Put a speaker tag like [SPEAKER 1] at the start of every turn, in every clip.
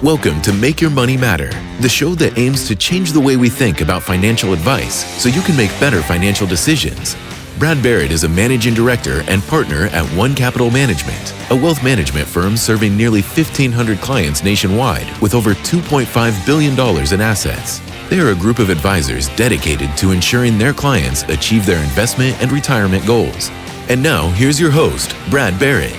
[SPEAKER 1] Welcome to Make Your Money Matter, the show that aims to change the way we think about financial advice so you can make better financial decisions. Brad Barrett is a managing director and partner at One Capital Management, a wealth management firm serving nearly 1,500 clients nationwide with over $2.5 billion in assets. They are a group of advisors dedicated to ensuring their clients achieve their investment and retirement goals. And now, here's your host, Brad Barrett.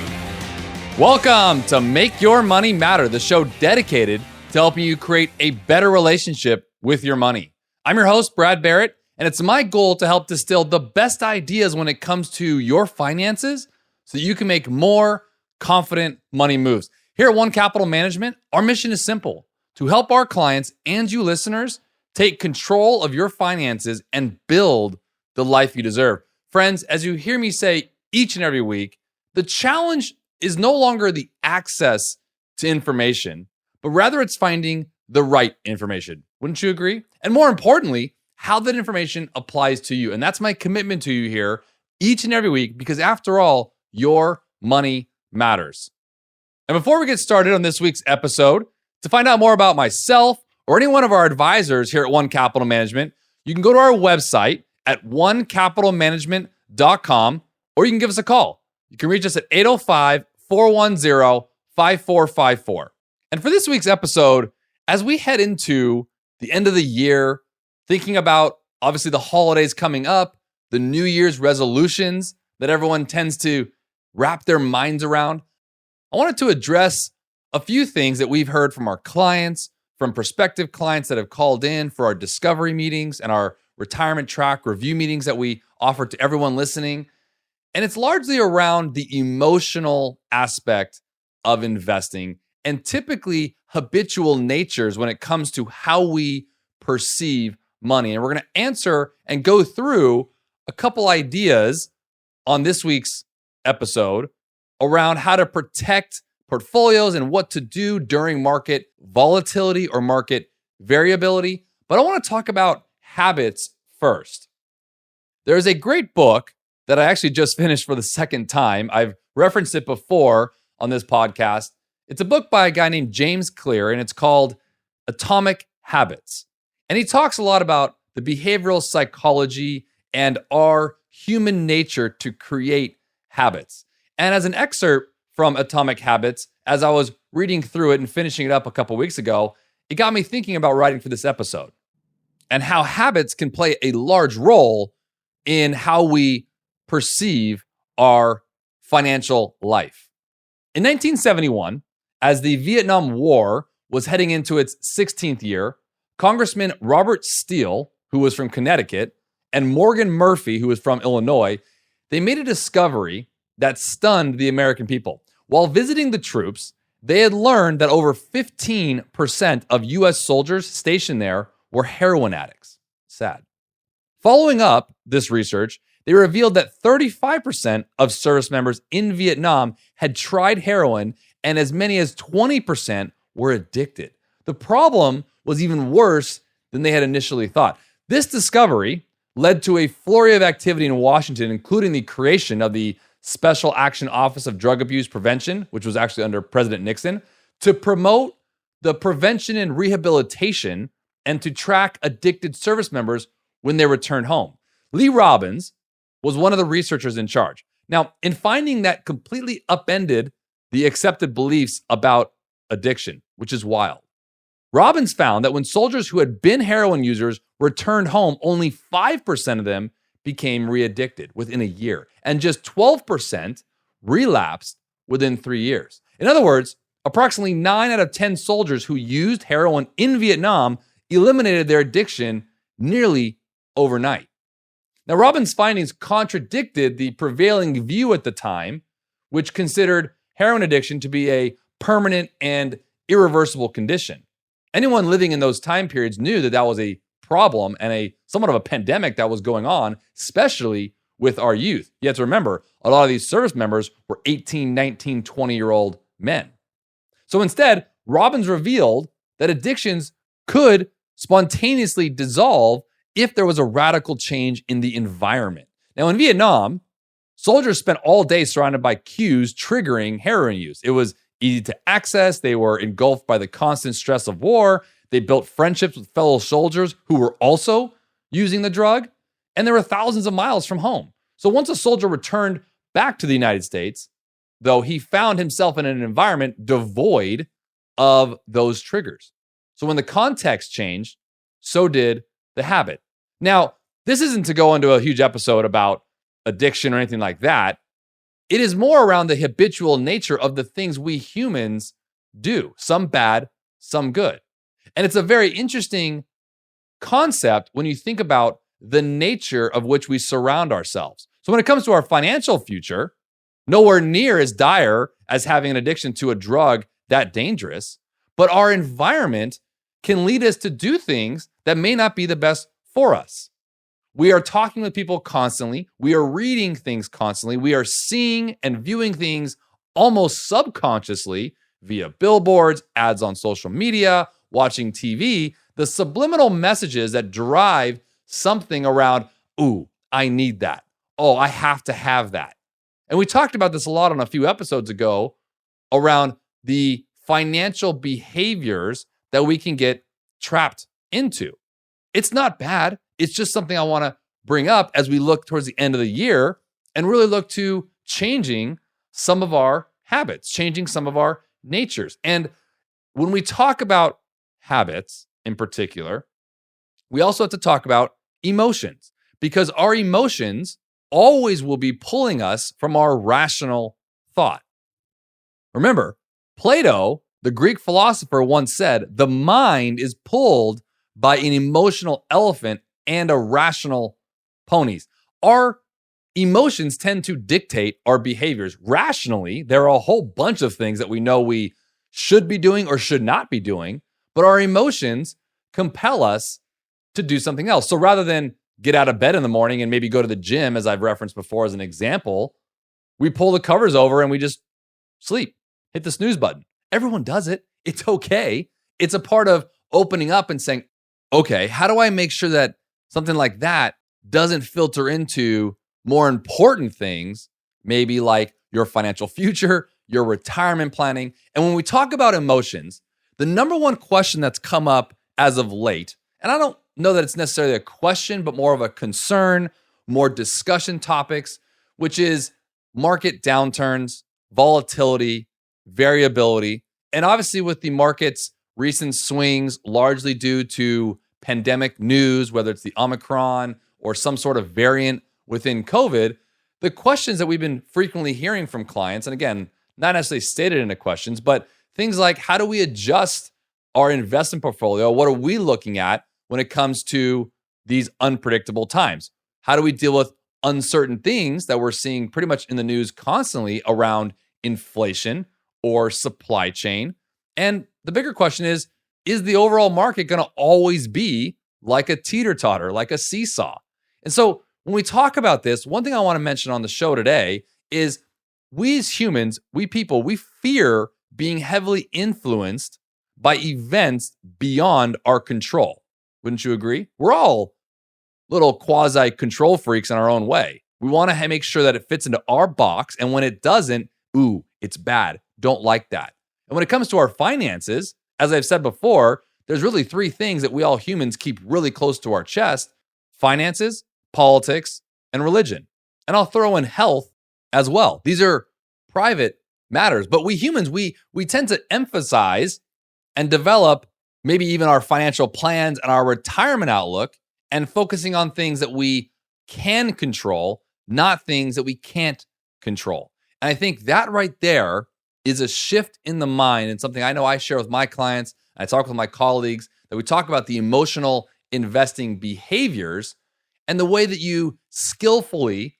[SPEAKER 2] Welcome to Make Your Money Matter, the show dedicated to helping you create a better relationship with your money. I'm your host, Brad Barrett, and it's my goal to help distill the best ideas when it comes to your finances so that you can make more confident money moves. Here at One Capital Management, our mission is simple: to help our clients and you listeners take control of your finances and build the life you deserve. Friends, as you hear me say each and every week, the challenge is no longer the access to information, but rather it's finding the right information. Wouldn't you agree? And more importantly, how that information applies to you. And that's my commitment to you here each and every week, because after all, your money matters. And before we get started on this week's episode, to find out more about myself or any one of our advisors here at One Capital Management, you can go to our website at onecapitalmanagement.com, or you can give us a call. You can reach us at 805-410-5454. And for this week's episode, as we head into the end of the year, thinking about obviously the holidays coming up, the New Year's resolutions that everyone tends to wrap their minds around, I wanted to address a few things that we've heard from our clients, from prospective clients that have called in for our discovery meetings and our retirement track review meetings that we offer to everyone listening. And it's largely around the emotional aspect of investing and typically habitual natures when it comes to how we perceive money. And we're going to answer and go through a couple ideas on this week's episode around how to protect portfolios and what to do during market volatility or market variability. But I want to talk about habits first. There's a great book that I actually just finished for the second time. I've referenced it before on this podcast. It's a book by a guy named James Clear, and it's called Atomic Habits. And he talks a lot about the behavioral psychology and our human nature to create habits. And as an excerpt from Atomic Habits, as I was reading through it and finishing it up a couple weeks ago, it got me thinking about writing for this episode and how habits can play a large role in how we perceive our financial life. In 1971, as the Vietnam War was heading into its 16th year, Congressman Robert Steele, who was from Connecticut, and Morgan Murphy, who was from Illinois, they made a discovery that stunned the American people. While visiting the troops, they had learned that over 15% of U.S. soldiers stationed there were heroin addicts. Sad. Following up this research, they revealed that 35% of service members in Vietnam had tried heroin, and as many as 20% were addicted. The problem was even worse than they had initially thought. This discovery led to a flurry of activity in Washington, including the creation of the Special Action Office of Drug Abuse Prevention, which was actually under President Nixon, to promote the prevention and rehabilitation and to track addicted service members when they returned home. Lee Robbins was one of the researchers in charge. Now, in finding that completely upended the accepted beliefs about addiction, which is wild. Robbins found that when soldiers who had been heroin users returned home, only 5% of them became re-addicted within a year, and just 12% relapsed within 3 years. In other words, approximately 9 out of 10 soldiers who used heroin in Vietnam eliminated their addiction nearly overnight. Now, Robbins' findings contradicted the prevailing view at the time, which considered heroin addiction to be a permanent and irreversible condition. Anyone living in those time periods knew that that was a problem and a somewhat of a pandemic that was going on, especially with our youth. You have to remember, a lot of these service members were 18, 19, 20-year-old men. So instead, Robbins revealed that addictions could spontaneously dissolve if there was a radical change in the environment. Now, in Vietnam, soldiers spent all day surrounded by cues triggering heroin use. It was easy to access. They were engulfed by the constant stress of war. They built friendships with fellow soldiers who were also using the drug. And they were thousands of miles from home. So once a soldier returned back to the United States, though, he found himself in an environment devoid of those triggers. So when the context changed, so did the habit. Now, this isn't to go into a huge episode about addiction or anything like that. It is more around the habitual nature of the things we humans do, some bad, some good. And it's a very interesting concept when you think about the nature of which we surround ourselves. So when it comes to our financial future, nowhere near as dire as having an addiction to a drug that dangerous, but our environment can lead us to do things that may not be the best for us. We are talking with people constantly. We are reading things constantly. We are seeing and viewing things almost subconsciously via billboards, ads on social media, watching TV, the subliminal messages that drive something around, ooh, I need that. Oh, I have to have that. And we talked about this a lot on a few episodes ago around the financial behaviors that we can get trapped into. It's not bad. It's just something I want to bring up as we look towards the end of the year and really look to changing some of our habits, changing some of our natures. And when we talk about habits in particular, we also have to talk about emotions, because our emotions always will be pulling us from our rational thought. Remember, Plato, the Greek philosopher, once said, the mind is pulled by an emotional elephant and a rational ponies. Our emotions tend to dictate our behaviors. Rationally, there are a whole bunch of things that we know we should be doing or should not be doing, but our emotions compel us to do something else. So rather than get out of bed in the morning and maybe go to the gym, as I've referenced before as an example, we pull the covers over and we just sleep, hit the snooze button. Everyone does it. It's okay. It's a part of opening up and saying, okay, how do I make sure that something like that doesn't filter into more important things, maybe like your financial future, your retirement planning? And when we talk about emotions, the number one question that's come up as of late, and I don't know that it's necessarily a question, but more of a concern, more discussion topics, which is market downturns, volatility, variability, and obviously with the market's recent swings, largely due to pandemic news, whether it's the Omicron or some sort of variant within COVID, the questions that we've been frequently hearing from clients, and again, not necessarily stated in the questions, but things like, how do we adjust our investment portfolio? What are we looking at when it comes to these unpredictable times? How do we deal with uncertain things that we're seeing pretty much in the news constantly around inflation or supply chain? And the bigger question is the overall market going to always be like a teeter-totter, like a seesaw? And so when we talk about this, one thing I want to mention on the show today is we as humans, we people, we fear being heavily influenced by events beyond our control. Wouldn't you agree? We're all little quasi-control freaks in our own way. We want to make sure that it fits into our box, and when it doesn't, ooh, it's bad. Don't like that. And when it comes to our finances, as I've said before, there's really three things that we all humans keep really close to our chest: finances, politics, and religion. And I'll throw in health as well. These are private matters, but we humans, we tend to emphasize and develop maybe even our financial plans and our retirement outlook, and focusing on things that we can control, not things that we can't control. And I think that right there is a shift in the mind, and something I know I share with my clients. I talk with my colleagues, that we talk about the emotional investing behaviors and the way that you skillfully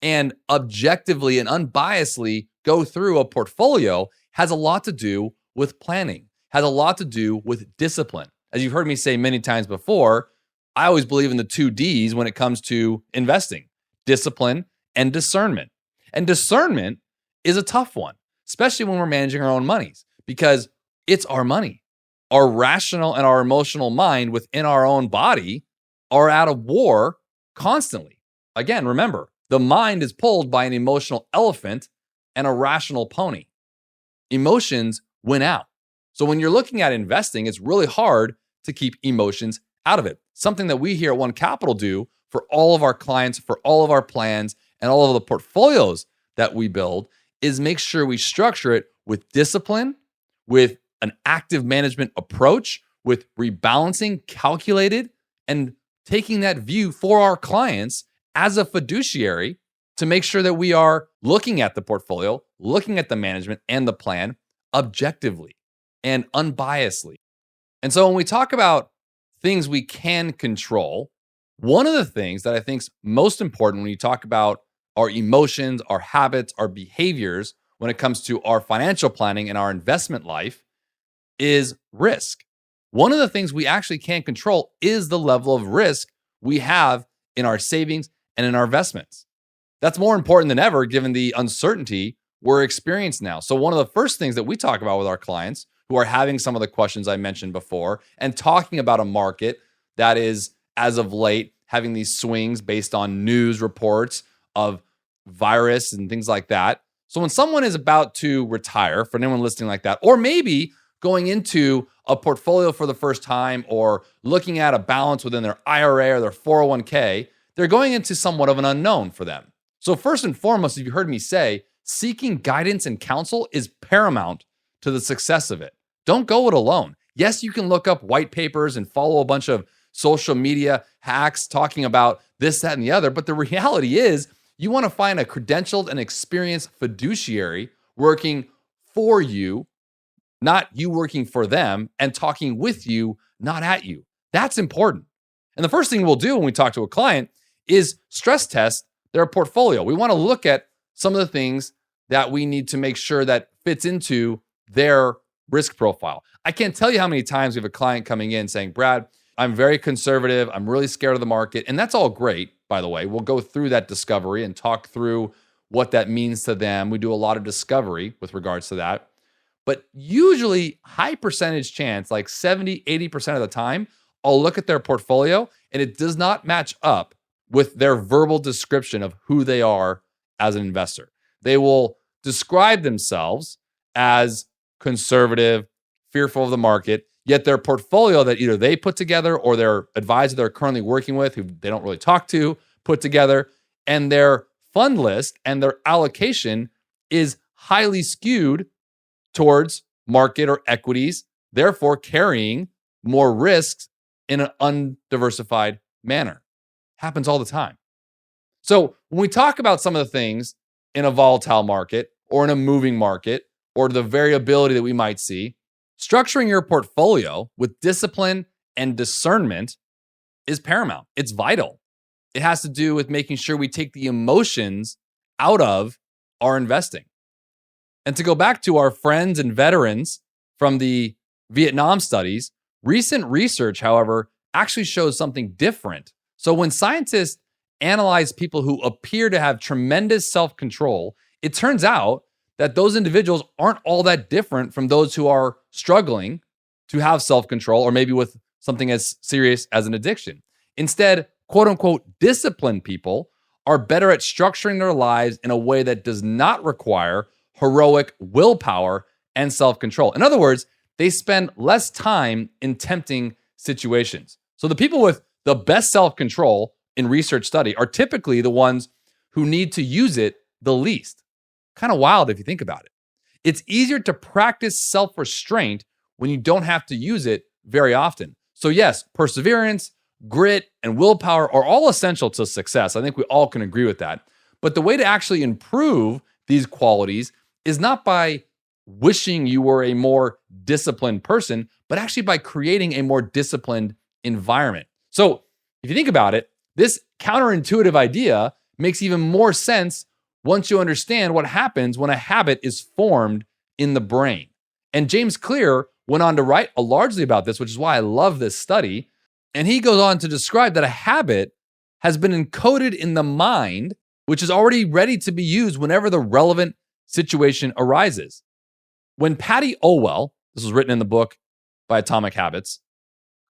[SPEAKER 2] and objectively and unbiasedly go through a portfolio has a lot to do with planning, has a lot to do with discipline. As you've heard me say many times before, I always believe in the 2 Ds when it comes to investing: discipline and discernment. And discernment is a tough one, especially when we're managing our own monies, because it's our money. Our rational and our emotional mind within our own body are at a war constantly. Again, remember, the mind is pulled by an emotional elephant and a rational pony. emotions win out. So when you're looking at investing, it's really hard to keep emotions out of it. Something that we here at One Capital do for all of our clients, for all of our plans, and all of the portfolios that we build is make sure we structure it with discipline, with an active management approach, with rebalancing, calculated, and taking that view for our clients as a fiduciary to make sure that we are looking at the portfolio, looking at the management and the plan objectively and unbiasedly. And so when we talk about things we can control, one of the things that I think is most important when you talk about our emotions, our habits, our behaviors, when it comes to our financial planning and our investment life is risk. One of the things we actually can't control is the level of risk we have in our savings and in our investments. That's more important than ever given the uncertainty we're experiencing now. So one of the first things that we talk about with our clients who are having some of the questions I mentioned before and talking about a market that is, as of late, having these swings based on news reports of virus and things like that. So when someone is about to retire, for anyone listening like that, or maybe going into a portfolio for the first time or looking at a balance within their IRA or their 401k, they're going into somewhat of an unknown for them. So first and foremost, if you heard me say, seeking guidance and counsel is paramount to the success of it. Don't go it alone. Yes, you can look up white papers and follow a bunch of social media hacks talking about this, that, and the other. But the reality is you want to find a credentialed and experienced fiduciary working for you, not you working for them, and talking with you, not at you. That's important. And the first thing we'll do when we talk to a client is stress test their portfolio. We want to look at some of the things that we need to make sure that fits into their risk profile. I can't tell you how many times we have a client coming in saying, Brad, I'm very conservative. I'm really scared of the market. And that's all great, by the way. We'll go through that discovery and talk through what that means to them. We do a lot of discovery with regards to that. But usually high percentage chance, like 70, 80% of the time, I'll look at their portfolio and it does not match up with their verbal description of who they are as an investor. They will describe themselves as conservative, fearful of the market, yet their portfolio that either they put together or their advisor they're currently working with, who they don't really talk to, put together, and their fund list and their allocation is highly skewed towards market or equities, therefore carrying more risks in an undiversified manner. Happens all the time. So when we talk about some of the things in a volatile market or in a moving market or the variability that we might see, structuring your portfolio with discipline and discernment is paramount. It's vital. It has to do with making sure we take the emotions out of our investing. And to go back to our friends and veterans from the Vietnam studies, recent research, however, actually shows something different. So when scientists analyze people who appear to have tremendous self-control, it turns out that those individuals aren't all that different from those who are struggling to have self-control or maybe with something as serious as an addiction. Instead, quote unquote, disciplined people are better at structuring their lives in a way that does not require heroic willpower and self-control. In other words, they spend less time in tempting situations. So the people with the best self-control in research study are typically the ones who need to use it the least. Kind of wild if you think about it. It's easier to practice self-restraint when you don't have to use it very often. So yes, perseverance, grit, and willpower are all essential to success. I think we all can agree with that. But the way to actually improve these qualities is not by wishing you were a more disciplined person, but actually by creating a more disciplined environment. So if you think about it, this counterintuitive idea makes even more sense once you understand what happens when a habit is formed in the brain. And James Clear went on to write largely about this, which is why I love this study. And he goes on to describe that a habit has been encoded in the mind, which is already ready to be used whenever the relevant situation arises. When Patty Olwell, this was written in the book by Atomic Habits,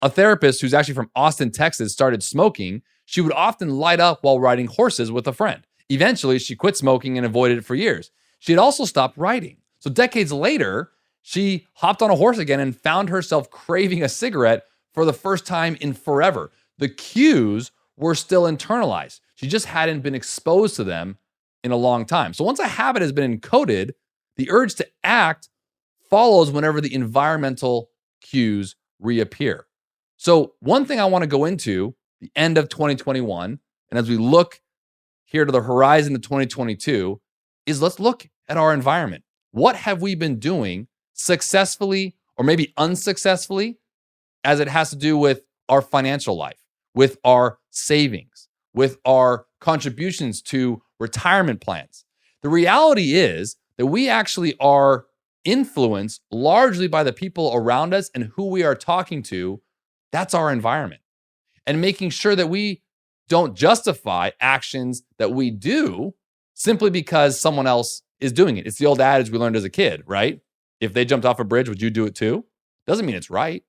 [SPEAKER 2] a therapist who's actually from Austin, Texas, started smoking, she would often light up while riding horses with a friend. Eventually, she quit smoking and avoided it for years. She had also stopped writing. So decades later, she hopped on a horse again and found herself craving a cigarette for the first time in forever. The cues were still internalized. She just hadn't been exposed to them in a long time. So once a habit has been encoded, the urge to act follows whenever the environmental cues reappear. So one thing I want to go into the end of 2021, and as we look here to the horizon of 2022, is let's look at our environment. What have we been doing successfully or maybe unsuccessfully as it has to do with our financial life, with our savings, with our contributions to retirement plans? The reality is that we actually are influenced largely by the people around us and who we are talking to. That's our environment. And making sure that we don't justify actions that we do simply because someone else is doing it. It's the old adage we learned as a kid, right? If they jumped off a bridge, would you do it too? Doesn't mean it's right.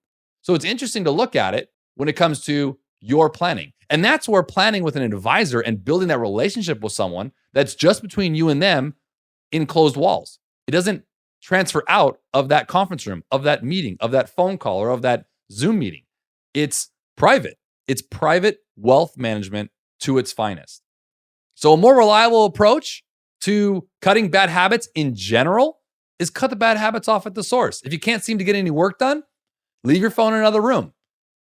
[SPEAKER 2] So it's interesting to look at it when it comes to your planning. And that's where planning with an advisor and building that relationship with someone that's just between you and them in closed walls. It doesn't transfer out of that conference room, of that meeting, of that phone call, or of that Zoom meeting. It's private. It's private wealth management to its finest. So a more reliable approach to cutting bad habits in general is cut the bad habits off at the source. If you can't seem to get any work done, leave your phone in another room.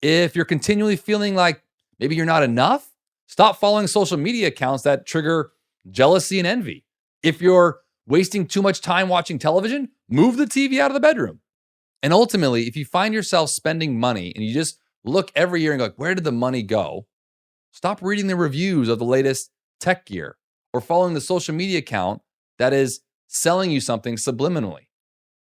[SPEAKER 2] If you're continually feeling like maybe you're not enough, stop following social media accounts that trigger jealousy and envy. If you're wasting too much time watching television, move the TV out of the bedroom. And ultimately, if you find yourself spending money and you just look every year and go, where did the money go? Stop reading the reviews of the latest tech gear or following the social media account that is selling you something subliminally.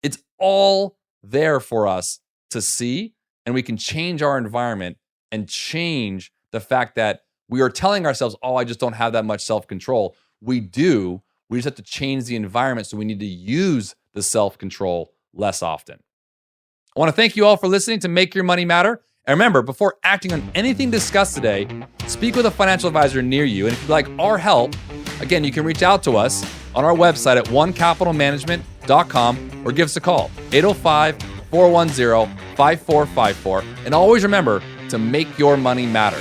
[SPEAKER 2] It's all there for us to see, and we can change our environment and change the fact that we are telling ourselves, oh, I just don't have that much self-control. We do. We just have to change the environment, so we need to use the self-control less often. I want to thank you all for listening to Make Your Money Matter. And remember, before acting on anything discussed today, speak with a financial advisor near you. And if you'd like our help, again, you can reach out to us on our website at onecapitalmanagement.com or give us a call, 805-410-5454. And always remember to make your money matter.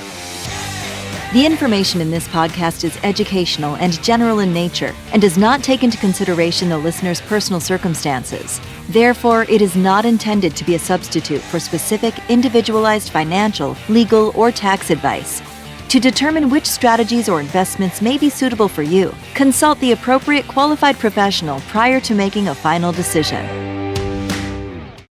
[SPEAKER 3] The information in this podcast is educational and general in nature and does not take into consideration the listener's personal circumstances. Therefore, it is not intended to be a substitute for specific, individualized financial, legal, or tax advice. To determine which strategies or investments may be suitable for you, consult the appropriate qualified professional prior to making a final decision.